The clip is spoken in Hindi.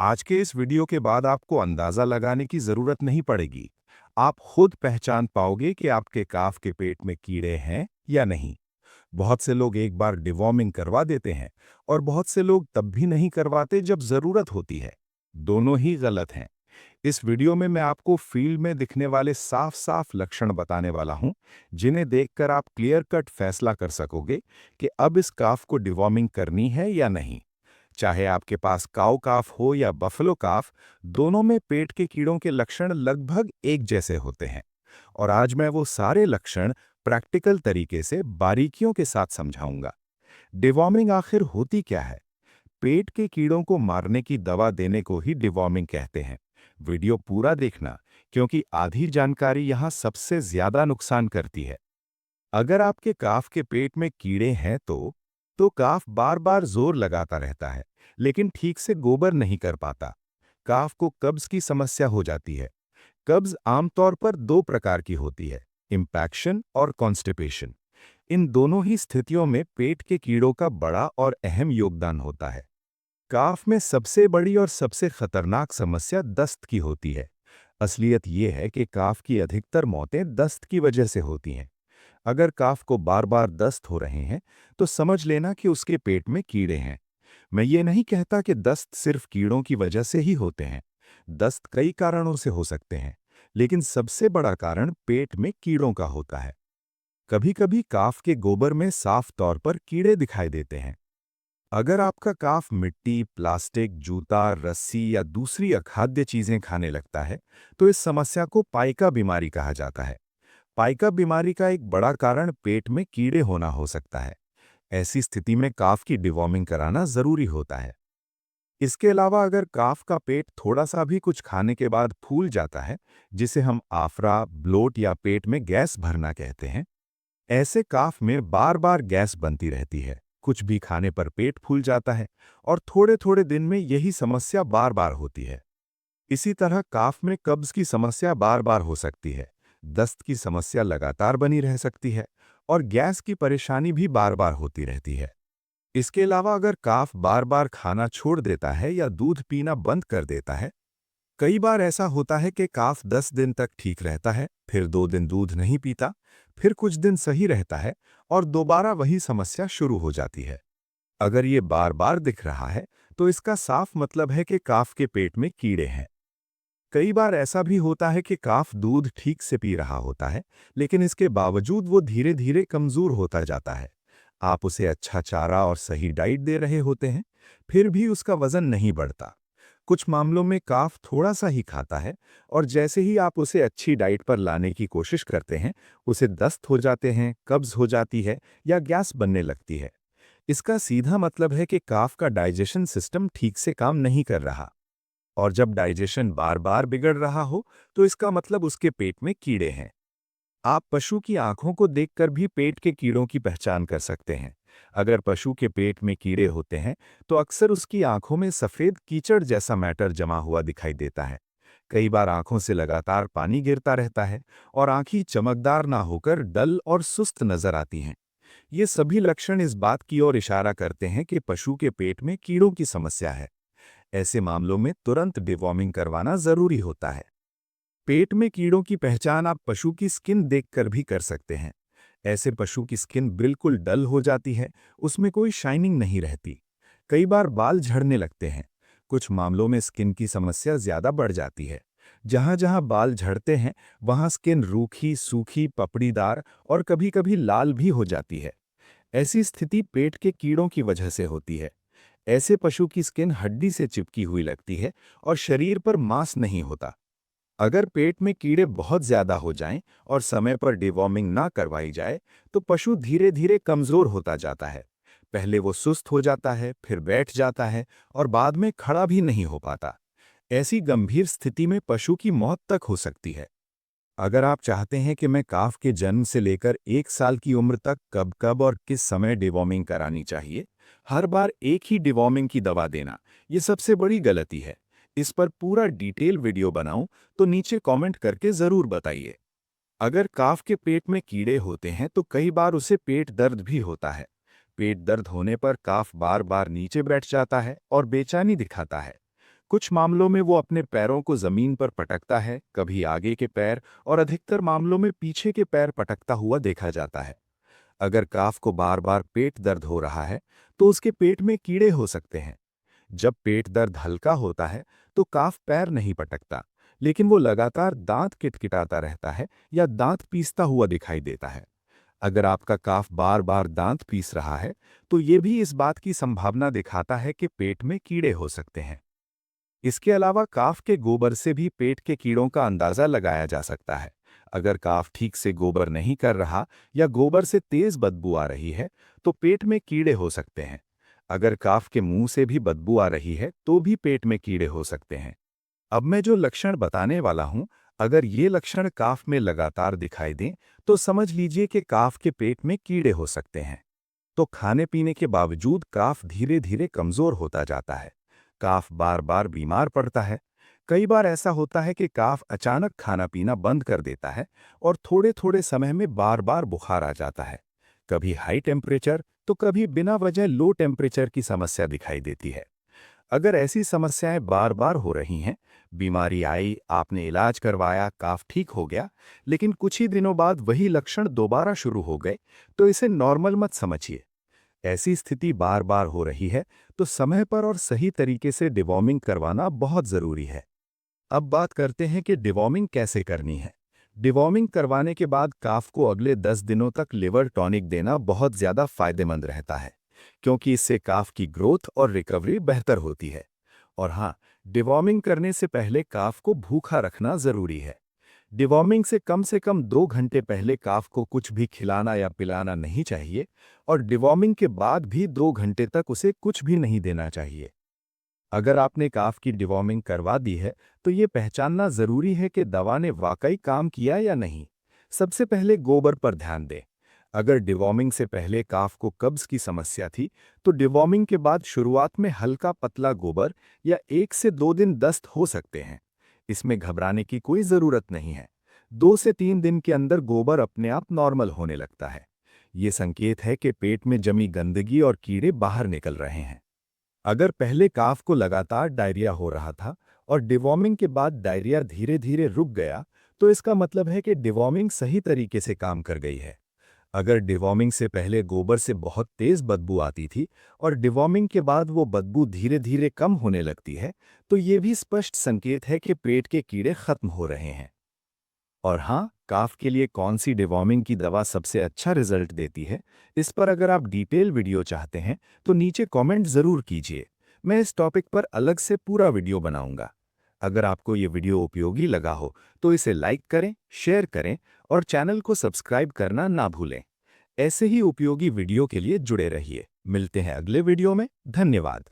आज के इस वीडियो के बाद आपको अंदाजा लगाने की जरूरत नहीं पड़ेगी। आप खुद पहचान पाओगे कि आपके काफ के पेट में कीड़े हैं या नहीं। बहुत से लोग एक बार डिवॉर्मिंग करवा देते हैं और बहुत से लोग तब भी नहीं करवाते जब जरूरत होती है। दोनों ही गलत हैं। इस वीडियो में मैं आपको फील्ड में दिखने वाले साफ साफ लक्षण बताने वाला हूं, जिन्हें देखकर आप क्लियर कट फैसला कर सकोगे कि अब इस काफ को डिवॉर्मिंग करनी है या नहीं। चाहे आपके पास काऊ काफ हो या बफलो काफ, दोनों में पेट के कीड़ों के लक्षण लगभग एक जैसे होते हैं। और आज मैं वो सारे लक्षण प्रैक्टिकल तरीके से बारीकियों के साथ समझाऊंगा। डिवॉर्मिंग आखिर होती क्या है? पेट के कीड़ों को मारने की दवा देने को ही डिवॉर्मिंग कहते हैं। वीडियो पूरा देखना, क्योंकि आधी जानकारी यहां सबसे ज्यादा नुकसान करती है। अगर आपके काफ के पेट में कीड़े हैं तो काफ बार बार जोर लगाता रहता है, लेकिन ठीक से गोबर नहीं कर पाता। काफ को कब्ज की समस्या हो जाती है। कब्ज आमतौर पर दो प्रकार की होती है, इंपैक्शन और कॉन्स्टिपेशन। इन दोनों ही स्थितियों में पेट के कीड़ों का बड़ा और अहम योगदान होता है। काफ में सबसे बड़ी और सबसे खतरनाक समस्या दस्त की होती है। असलियत यह है कि काफ की अधिकतर मौतें दस्त की वजह से होती हैं। अगर काफ को बार बार दस्त हो रहे हैं, तो समझ लेना कि उसके पेट में कीड़े हैं। मैं ये नहीं कहता कि दस्त सिर्फ कीड़ों की वजह से ही होते हैं। दस्त कई कारणों से हो सकते हैं, लेकिन सबसे बड़ा कारण पेट में कीड़ों का होता है। कभी कभी काफ के गोबर में साफ तौर पर कीड़े दिखाई देते हैं। अगर आपका काफ मिट्टी, प्लास्टिक, जूता, रस्सी या दूसरी अखाद्य चीजें खाने लगता है, तो इस समस्या को पाइका बीमारी कहा जाता है। पाइका बीमारी का एक बड़ा कारण पेट में कीड़े होना हो सकता है। ऐसी स्थिति में काफ की डिवॉर्मिंग कराना जरूरी होता है। इसके अलावा अगर काफ का पेट थोड़ा सा भी कुछ खाने के बाद फूल जाता है, जिसे हम आफरा, ब्लोट या पेट में गैस भरना कहते हैं, ऐसे काफ में बार बार गैस बनती रहती है। कुछ भी खाने पर पेट फूल जाता है और थोड़े थोड़े दिन में यही समस्या बार बार होती है। इसी तरह काफ में कब्ज की समस्या बार बार हो सकती है। दस्त की समस्या लगातार बनी रह सकती है और गैस की परेशानी भी बार बार होती रहती है। इसके अलावा अगर काफ बार बार खाना छोड़ देता है या दूध पीना बंद कर देता है, कई बार ऐसा होता है कि काफ 10 दिन तक ठीक रहता है, फिर 2 दिन दूध नहीं पीता, फिर कुछ दिन सही रहता है और दोबारा वही समस्या शुरू हो जाती है। अगर ये बार बार दिख रहा है, तो इसका साफ मतलब है कि काफ के पेट में कीड़े हैं। कई बार ऐसा भी होता है कि काफ दूध ठीक से पी रहा होता है, लेकिन इसके बावजूद वो धीरे धीरे कमजोर होता जाता है। आप उसे अच्छा चारा और सही डाइट दे रहे होते हैं, फिर भी उसका वजन नहीं बढ़ता। कुछ मामलों में काफ थोड़ा सा ही खाता है और जैसे ही आप उसे अच्छी डाइट पर लाने की कोशिश करते हैं, उसे दस्त हो जाते हैं, कब्ज हो जाती है या गैस बनने लगती है। इसका सीधा मतलब है कि काफ का डाइजेशन सिस्टम ठीक से काम नहीं कर रहा। और जब डाइजेशन बार बार बिगड़ रहा हो, तो इसका मतलब उसके पेट में कीड़े हैं। आप पशु की आंखों को देखकर भी पेट के कीड़ों की पहचान कर सकते हैं। अगर पशु के पेट में कीड़े होते हैं, तो अक्सर उसकी आंखों में सफेद कीचड़ जैसा मैटर जमा हुआ दिखाई देता है। कई बार आंखों से लगातार पानी गिरता रहता है और आंखें चमकदार ना होकर डल और सुस्त नजर आती हैं। ये सभी लक्षण इस बात की ओर इशारा करते हैं कि पशु के पेट में कीड़ों की समस्या है। ऐसे मामलों में तुरंत डिवॉर्मिंग करवाना जरूरी होता है। पेट में कीड़ों की पहचान आप पशु की स्किन देखकर भी कर सकते हैं। ऐसे पशु की स्किन बिल्कुल डल हो जाती है, उसमें कोई शाइनिंग नहीं रहती। कई बार बाल झड़ने लगते हैं। कुछ मामलों में स्किन की समस्या ज्यादा बढ़ जाती है। जहां जहां बाल झड़ते हैं, वहां स्किन रूखी, सूखी, पपड़ीदार और कभी-कभी लाल भी हो जाती है। ऐसी स्थिति पेट के कीड़ों की वजह से होती है। ऐसे पशु की स्किन हड्डी से चिपकी हुई लगती है और शरीर पर मांस नहीं होता। अगर पेट में कीड़े बहुत ज्यादा हो जाएं और समय पर डिवॉर्मिंग ना करवाई जाए, तो पशु धीरे धीरे कमजोर होता जाता है। पहले वो सुस्त हो जाता है, फिर बैठ जाता है और बाद में खड़ा भी नहीं हो पाता। ऐसी गंभीर स्थिति में पशु की मौत तक हो सकती है। अगर आप चाहते हैं कि मैं काफ के जन्म से लेकर 1 साल की उम्र तक कब कब और किस समय डिवॉर्मिंग करानी चाहिए, हर बार एक ही डिवॉर्मिंग की दवा देना, ये सबसे बड़ी गलती है। इस पर पूरा डिटेल वीडियो बनाऊं, तो नीचे कमेंट करके जरूर बताइए। अगर काफ के पेट में कीड़े होते हैं, तो कई बार उसे पेट दर्द भी होता है। पेट दर्द होने पर काफ बार बार नीचे बैठ जाता है और बेचैनी दिखाता है। कुछ मामलों में वो अपने पैरों को जमीन पर पटकता है, कभी आगे के पैर और अधिकतर मामलों में पीछे के पैर पटकता हुआ देखा जाता है। अगर काफ को बार बार पेट दर्द हो रहा है, तो उसके पेट में कीड़े हो सकते हैं। जब पेट दर्द हल्का होता है, तो काफ पैर नहीं पटकता, लेकिन वो लगातार दांत किटकिटाता रहता है या दांत पीसता हुआ दिखाई देता है। अगर आपका काफ बार बार दांत पीस रहा है, तो ये भी इस बात की संभावना दिखाता है कि पेट में कीड़े हो सकते हैं। इसके अलावा काफ के गोबर से भी पेट के कीड़ों का अंदाजा लगाया जा सकता है। अगर काफ ठीक से गोबर नहीं कर रहा या गोबर से तेज बदबू आ रही है, तो पेट में कीड़े हो सकते हैं। अगर काफ के मुंह से भी बदबू आ रही है, तो भी पेट में कीड़े हो सकते हैं। अब मैं जो लक्षण बताने वाला हूं, अगर ये लक्षण काफ में लगातार दिखाई दें, तो समझ लीजिए कि काफ के पेट में कीड़े हो सकते हैं। तो खाने पीने के बावजूद काफ धीरे धीरे कमजोर होता जाता है। काफ बार बार बीमार पड़ता है। कई बार ऐसा होता है कि काफ अचानक खाना पीना बंद कर देता है और थोड़े थोड़े समय में बार बार बुखार आ जाता है। कभी हाई टेम्परेचर तो कभी बिना वजह लो टेम्परेचर की समस्या दिखाई देती है। अगर ऐसी समस्याएं बार बार हो रही हैं, बीमारी आई, आपने इलाज करवाया, काफ ठीक हो गया, लेकिन कुछ ही दिनों बाद वही लक्षण दोबारा शुरू हो गए, तो इसे नॉर्मल मत समझिए। ऐसी स्थिति बार बार हो रही है, तो समय पर और सही तरीके से डिवॉर्मिंग करवाना बहुत जरूरी है। अब बात करते हैं कि डिवॉर्मिंग कैसे करनी है। डिवॉर्मिंग करवाने के बाद काफ को अगले 10 दिनों तक लिवर टॉनिक देना बहुत ज्यादा फायदेमंद रहता है, क्योंकि इससे काफ की ग्रोथ और रिकवरी बेहतर होती है। और हाँ, डिवॉर्मिंग करने से पहले काफ को भूखा रखना जरूरी है। डिवॉर्मिंग से कम 2 घंटे पहले काफ को कुछ भी खिलाना या पिलाना नहीं चाहिए, और डिवॉर्मिंग के बाद भी 2 घंटे तक उसे कुछ भी नहीं देना चाहिए। अगर आपने काफ की डिवॉर्मिंग करवा दी है, तो ये पहचानना जरूरी है कि दवा ने वाकई काम किया या नहीं। सबसे पहले गोबर पर ध्यान दें। अगर डिवॉर्मिंग से पहले काफ को कब्ज की समस्या थी, तो डिवॉर्मिंग के बाद शुरुआत में हल्का पतला गोबर या 1 से 2 दिन दस्त हो सकते हैं। इसमें घबराने की कोई जरूरत नहीं है। 2 से 3 दिन के अंदर गोबर अपने आप नॉर्मल होने लगता है। ये संकेत है कि पेट में जमी गंदगी और कीड़े बाहर निकल रहे हैं। अगर पहले काफ को लगातार डायरिया हो रहा था और डिवॉर्मिंग के बाद डायरिया धीरे धीरे रुक गया, तो इसका मतलब है कि डिवॉर्मिंग सही तरीके से काम कर गई है। अगर डिवॉर्मिंग से पहले गोबर से बहुत तेज बदबू आती थी और डिवॉर्मिंग के बाद वो बदबू धीरे धीरे कम होने लगती है, तो ये भी स्पष्ट संकेत है कि पेट के कीड़े खत्म हो रहे हैं। और हाँ, काफ के लिए कौन सी डिवॉर्मिंग की दवा सबसे अच्छा रिजल्ट देती है, इस पर अगर आप डिटेल वीडियो चाहते हैं, तो नीचे कमेंट ज़रूर कीजिए। मैं इस टॉपिक पर अलग से पूरा वीडियो बनाऊंगा। अगर आपको ये वीडियो उपयोगी लगा हो, तो इसे लाइक करें, शेयर करें और चैनल को सब्सक्राइब करना ना भूलें। ऐसे ही उपयोगी वीडियो के लिए जुड़े रहिए। मिलते हैं अगले वीडियो में। धन्यवाद।